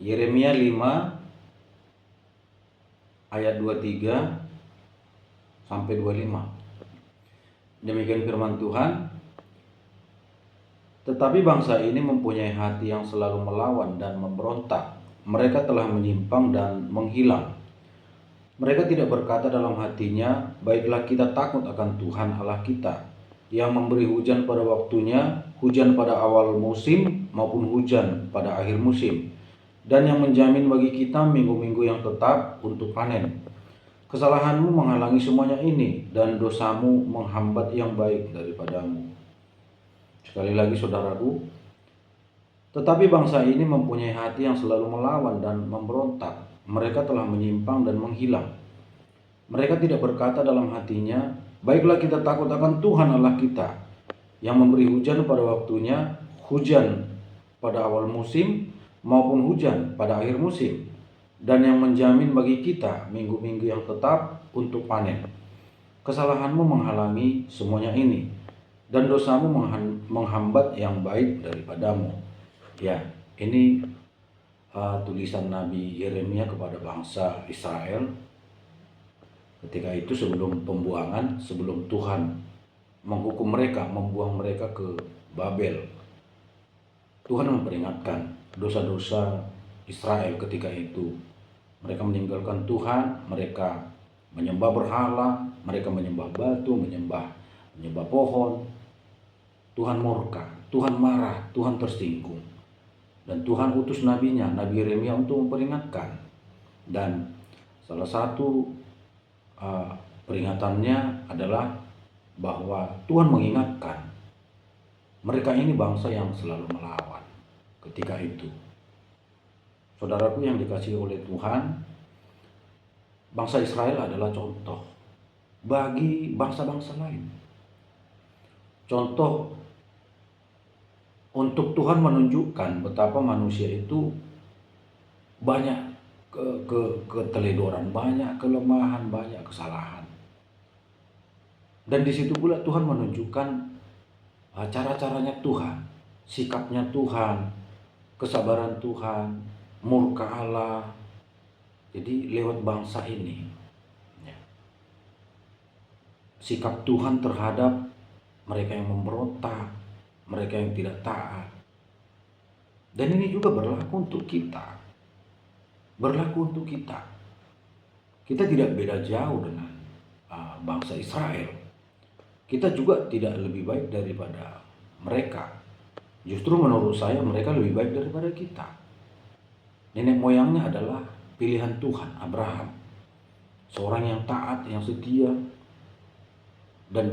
Yeremia 5 ayat 23 sampai 25. Demikian firman Tuhan. Tetapi bangsa ini mempunyai hati yang selalu melawan dan memberontak. Mereka telah menyimpang dan menghilang. Mereka tidak berkata dalam hatinya, baiklah kita takut akan Tuhan Allah kita, yang memberi hujan pada waktunya, hujan pada awal musim maupun hujan pada akhir musim, dan yang menjamin bagi kita minggu-minggu yang tetap untuk panen. Kesalahanmu menghalangi semuanya ini, dan dosamu menghambat yang baik daripadamu. Sekali lagi saudaraku, tetapi bangsa ini mempunyai hati yang selalu melawan dan memberontak. Mereka telah menyimpang dan menghilang. Mereka tidak berkata dalam hatinya, baiklah kita takut akan Tuhan Allah kita, yang memberi hujan pada waktunya, hujan pada awal musim maupun hujan pada akhir musim, dan yang menjamin bagi kita minggu-minggu yang tetap untuk panen. Kesalahanmu menghalangi semuanya ini, dan dosamu menghambat yang baik daripadamu. Ya, ini tulisan Nabi Yeremia kepada bangsa Israel. Ketika itu sebelum pembuangan, sebelum Tuhan menghukum mereka, membuang mereka ke Babel, Tuhan memperingatkan dosa-dosa Israel ketika itu. Mereka meninggalkan Tuhan, mereka menyembah berhala, mereka menyembah batu, menyembah pohon. Tuhan murka, Tuhan marah, Tuhan tersinggung. Dan Tuhan utus nabinya, Nabi Yeremia, untuk memperingatkan. Dan salah satu peringatannya adalah bahwa Tuhan mengingatkan mereka ini bangsa yang selalu melawan ketika itu. Saudaraku yang dikasihi oleh Tuhan, bangsa Israel adalah contoh bagi bangsa-bangsa lain. Contoh untuk Tuhan menunjukkan betapa manusia itu banyak keteledoran, banyak kelemahan, banyak kesalahan. Dan di situ pula Tuhan menunjukkan cara-caranya Tuhan, sikapnya Tuhan, kesabaran Tuhan, murka Allah. Jadi lewat bangsa ini, sikap Tuhan terhadap mereka yang memberontak, mereka yang tidak taat. Dan ini juga berlaku untuk kita. Berlaku untuk kita. Kita tidak beda jauh dengan bangsa Israel. Kita juga tidak lebih baik daripada mereka. Justru menurut saya mereka lebih baik daripada kita. Nenek moyangnya adalah pilihan Tuhan, Abraham. Seorang yang taat, yang setia, dan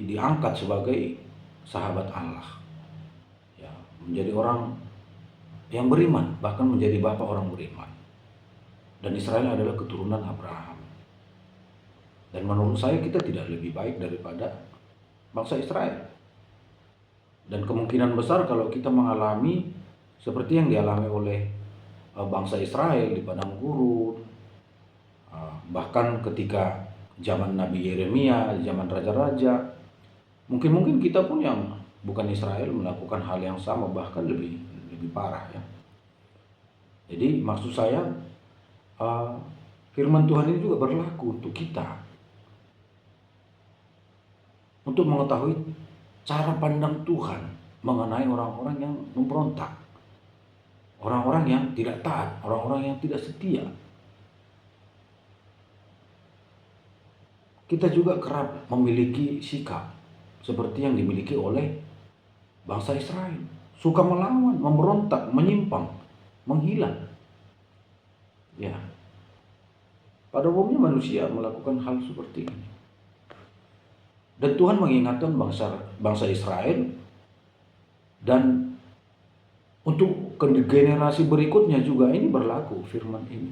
diangkat sebagai sahabat Allah, ya, menjadi orang yang beriman, bahkan menjadi bapak orang beriman. Dan Israel adalah keturunan Abraham. Dan menurut saya kita tidak lebih baik daripada bangsa Israel. Dan kemungkinan besar kalau kita mengalami seperti yang dialami oleh bangsa Israel di padang gurun, bahkan ketika zaman Nabi Yeremia, zaman raja-raja, mungkin kita pun yang bukan Israel melakukan hal yang sama, bahkan lebih parah, ya. Jadi maksud saya, firman Tuhan ini juga berlaku untuk kita, untuk mengetahui cara pandang Tuhan mengenai orang-orang yang memberontak, orang-orang yang tidak taat, orang-orang yang tidak setia. Kita juga kerap memiliki sikap seperti yang dimiliki oleh bangsa Israel, suka melawan, memberontak, menyimpang, menghilang. Ya, pada umumnya manusia melakukan hal seperti ini. Dan Tuhan mengingatkan bangsa Israel, dan untuk generasi berikutnya juga ini berlaku firman ini.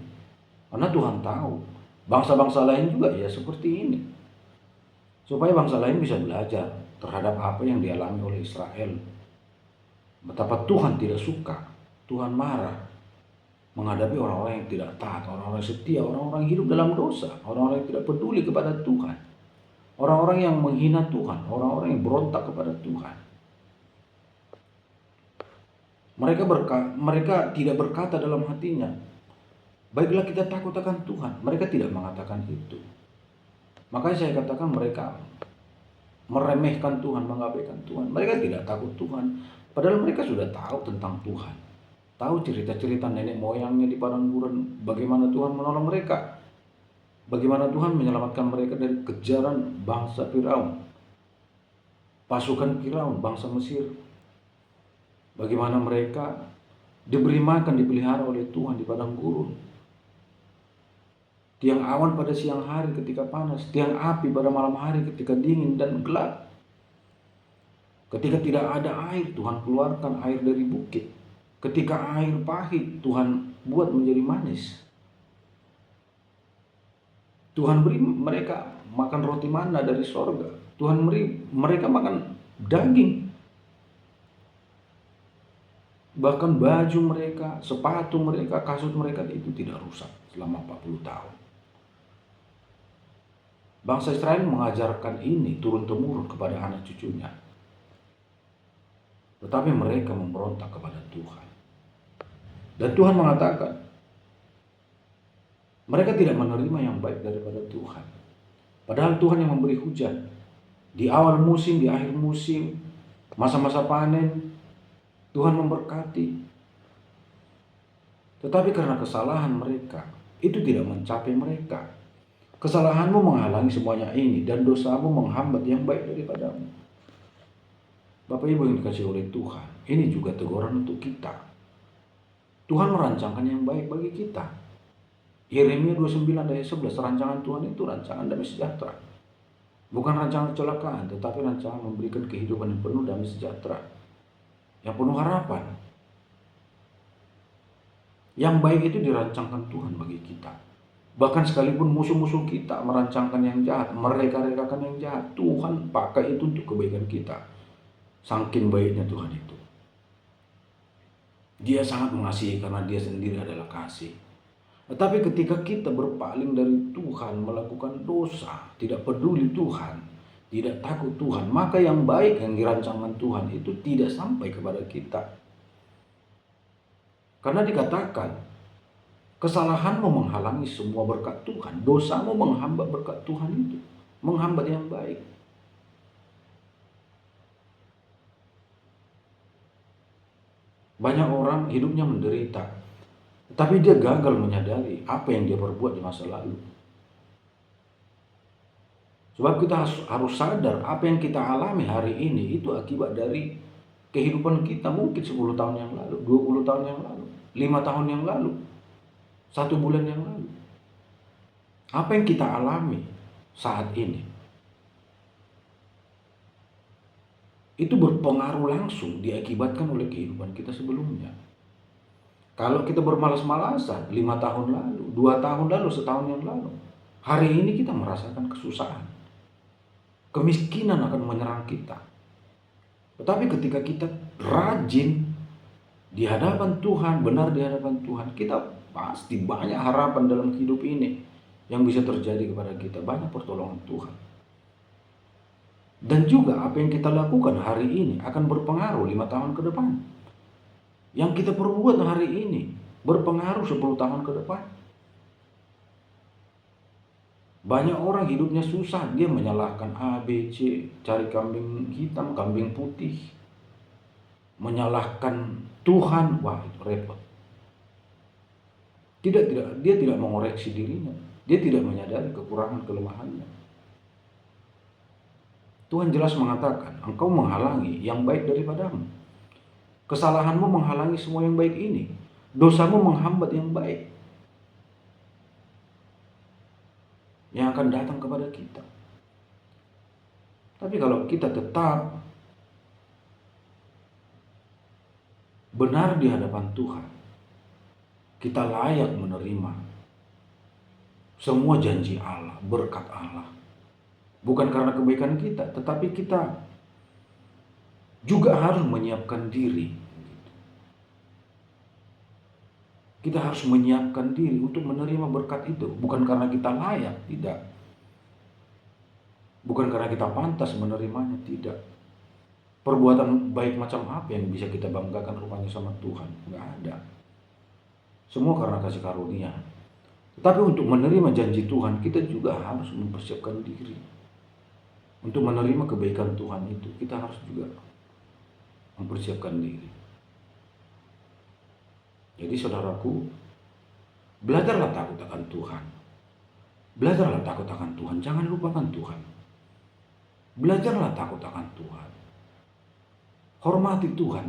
Karena Tuhan tahu bangsa-bangsa lain juga ya seperti ini. Supaya bangsa lain bisa belajar terhadap apa yang dialami oleh Israel. Betapa Tuhan tidak suka, Tuhan marah menghadapi orang-orang yang tidak taat, orang-orang setia, orang-orang hidup dalam dosa, orang-orang yang tidak peduli kepada Tuhan, orang-orang yang menghina Tuhan, orang-orang yang berontak kepada Tuhan. Mereka tidak berkata dalam hatinya, baiklah kita takut akan Tuhan. Mereka tidak mengatakan itu. Makanya saya katakan mereka meremehkan Tuhan, mengabaikan Tuhan. Mereka tidak takut Tuhan. Padahal mereka sudah tahu tentang Tuhan. Tahu cerita-cerita nenek moyangnya di padang gurun, bagaimana Tuhan menolong mereka. Bagaimana Tuhan menyelamatkan mereka dari kejaran bangsa Firaun. Pasukan Firaun, bangsa Mesir. Bagaimana mereka diberi makan, dipelihara oleh Tuhan di padang gurun. Tiang awan pada siang hari ketika panas, tiang api pada malam hari ketika dingin dan gelap. Ketika tidak ada air, Tuhan keluarkan air dari bukit. Ketika air pahit, Tuhan buat menjadi manis. Tuhan beri mereka makan roti mana dari sorga. Tuhan beri mereka makan daging. Bahkan baju mereka, sepatu mereka, kasut mereka itu tidak rusak selama 40 tahun. Bangsa Israel mengajarkan ini turun-temurun kepada anak cucunya. Tetapi mereka memberontak kepada Tuhan. Dan Tuhan mengatakan, mereka tidak menerima yang baik daripada Tuhan. Padahal Tuhan yang memberi hujan. Di awal musim, di akhir musim, masa-masa panen, Tuhan memberkati. Tetapi karena kesalahan mereka, itu tidak mencapai mereka. Kesalahanmu menghalangi semuanya ini, dan dosamu menghambat yang baik daripadamu. Bapak Ibu yang dikasihi oleh Tuhan, ini juga teguran untuk kita. Tuhan merancangkan yang baik bagi kita. Yeremia 29 ayat 11, rancangan Tuhan itu rancangan damai sejahtera. Bukan rancangan kecelakaan, tetapi rancangan memberikan kehidupan yang penuh damai sejahtera, yang penuh harapan. Yang baik itu dirancangkan Tuhan bagi kita. Bahkan sekalipun musuh-musuh kita merancangkan yang jahat, mereka-rekakan yang jahat, Tuhan pakai itu untuk kebaikan kita. Saking baiknya Tuhan itu. Dia sangat mengasihi karena dia sendiri adalah kasih. Tetapi ketika kita berpaling dari Tuhan, melakukan dosa, tidak peduli Tuhan, tidak takut Tuhan, maka yang baik yang dirancangkan Tuhan itu tidak sampai kepada kita. Karena dikatakan, kesalahanmu menghalangi semua berkat Tuhan, dosamu menghambat berkat Tuhan itu, menghambat yang baik. Banyak orang hidupnya menderita, tapi dia gagal menyadari apa yang dia perbuat di masa lalu. Sebab kita harus sadar apa yang kita alami hari ini itu akibat dari kehidupan kita mungkin 10 tahun yang lalu, 20 tahun yang lalu, 5 tahun yang lalu, 1 bulan yang lalu. Apa yang kita alami saat ini itu berpengaruh langsung diakibatkan oleh kehidupan kita sebelumnya. Kalau kita bermalas-malasan 5 tahun lalu, 2 tahun lalu, setahun yang lalu, hari ini kita merasakan kesusahan. Kemiskinan akan menyerang kita. Tetapi ketika kita rajin di hadapan Tuhan, benar di hadapan Tuhan, kita pasti banyak harapan dalam hidup ini yang bisa terjadi kepada kita. Banyak pertolongan Tuhan. Dan juga apa yang kita lakukan hari ini akan berpengaruh 5 tahun ke depan. Yang kita perbuat hari ini berpengaruh 10 tahun ke depan. Banyak orang hidupnya susah, dia menyalahkan A, B, C, cari kambing hitam, kambing putih, menyalahkan Tuhan. Wah, itu repot. Dia tidak mengoreksi dirinya, dia tidak menyadari kekurangan kelemahannya. Tuhan jelas mengatakan, engkau menghalangi yang baik daripadamu. Kesalahanmu menghalangi semua yang baik ini. Dosamu menghambat yang baik yang akan datang kepada kita. Tapi kalau kita tetap benar di hadapan Tuhan, kita layak menerima semua janji Allah, berkat Allah. Bukan karena kebaikan kita, tetapi kita juga harus menyiapkan diri. Kita harus menyiapkan diri untuk menerima berkat itu. Bukan karena kita layak, tidak. Bukan karena kita pantas menerimanya, tidak. perbuatan baik macam apa yang bisa kita banggakan rupanya sama Tuhan? Nggak ada. Semua karena kasih karunia. Tapi untuk menerima janji Tuhan, kita juga harus mempersiapkan diri. Untuk menerima kebaikan Tuhan itu, kita harus juga mempersiapkan diri. Jadi saudaraku, belajarlah takut akan Tuhan. Belajarlah takut akan Tuhan, jangan lupakan Tuhan. Belajarlah takut akan Tuhan. Hormati Tuhan.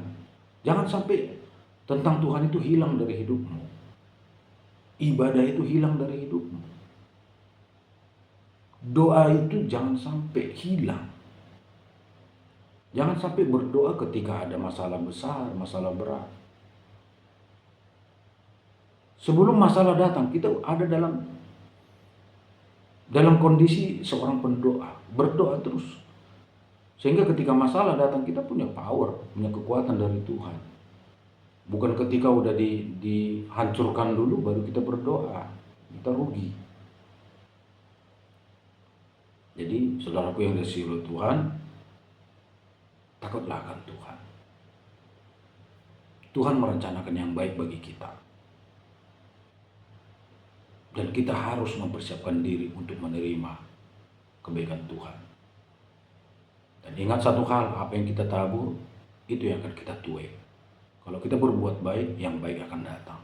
Jangan sampai tentang Tuhan itu hilang dari hidupmu. Ibadah itu hilang dari hidupmu. Doa itu jangan sampai hilang. Jangan sampai berdoa ketika ada masalah besar, masalah berat. Sebelum masalah datang, kita ada dalam kondisi seorang pendoa, berdoa terus. Sehingga ketika masalah datang, kita punya power, punya kekuatan dari Tuhan. Bukan ketika udah dihancurkan dulu baru kita berdoa, kita rugi. Jadi saudaraku yang dikasihi oleh Tuhan, takutlah akan Tuhan. Tuhan merencanakan yang baik bagi kita. Dan kita harus mempersiapkan diri untuk menerima kebaikan Tuhan. Dan ingat satu hal, apa yang kita tabur, itu yang akan kita tuai. Kalau kita berbuat baik, yang baik akan datang.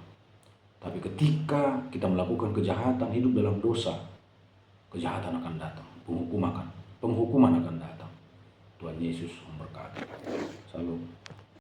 Tapi ketika kita melakukan kejahatan, hidup dalam dosa, kejahatan akan datang, penghukuman akan datang. Tuhan Yesus memberkati. Salam.